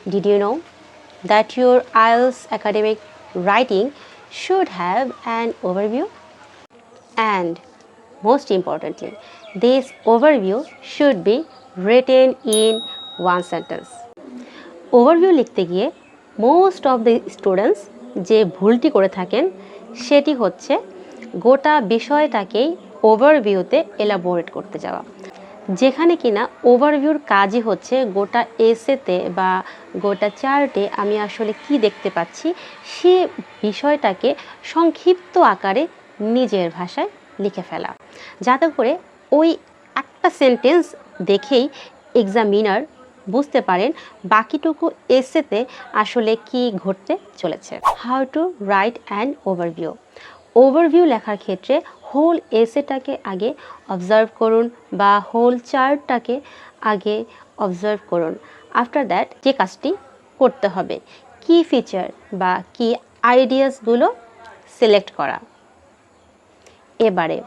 Did you know that your IELTS academic writing should have an overview? And most importantly, this overview should be written in one sentence. Overview লিখতে গিয়ে most of the students যে ভুলটি করে থাকেন সেটি হচ্ছে গোটা বিষয়টাকেই ওভারভিউতে elaborate করতে যাওয়া, যেখানে কিনা ওভারভিউর কাজই হচ্ছে গোটা এসেতে বা গোটা চার্টে আমি আসলে কি দেখতে পাচ্ছি সে বিষয়টাকে সংক্ষিপ্ত আকারে নিজের ভাষায় লিখে ফেলা, যাতে করে ওই একটা সেন্টেন্স দেখেই এক্সামিনার বুঝতে পারেন বাকিটুকু এসেতে আসলে কি ঘটতে চলেছে। How to write an overview. Overview লেখার ক্ষেত্রে হোল এসেটাকে আগে অবজার্ভ করুন বা হোল চার্টটাকে আগে অবজার্ভ করুন। আফটার দ্যাট যে কাজটি করতে হবে কি ফিচার বা কি আইডিয়াসগুলো সিলেক্ট করা, এবারে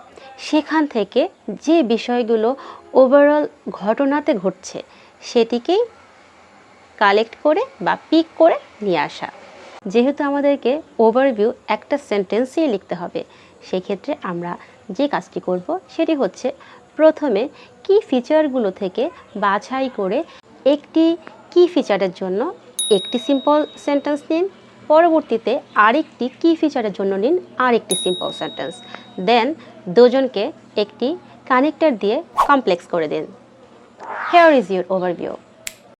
সেখান থেকে যে বিষয়গুলো ওভারঅল ঘটনাতে ঘটছে সেটিকেই কালেক্ট করে বা পিক করে নিয়ে আসা। যেহেতু আমাদেরকে ওভারভিউ একটা সেন্টেন্সেই লিখতে হবে, সেক্ষেত্রে আমরা যে কাজটি করব সেটি হচ্ছে প্রথমে কি ফিচারগুলো থেকে বাছাই করে একটি কি ফিচারের জন্য একটি সিম্পল সেন্টেন্স নিন, পরবর্তীতে আরেকটি কি ফিচারের জন্য নিন আরেকটি সিম্পল সেন্টেন্স, দেন দুজনকে একটি কানেক্টর দিয়ে কমপ্লেক্স করে দিন। Here is your overview.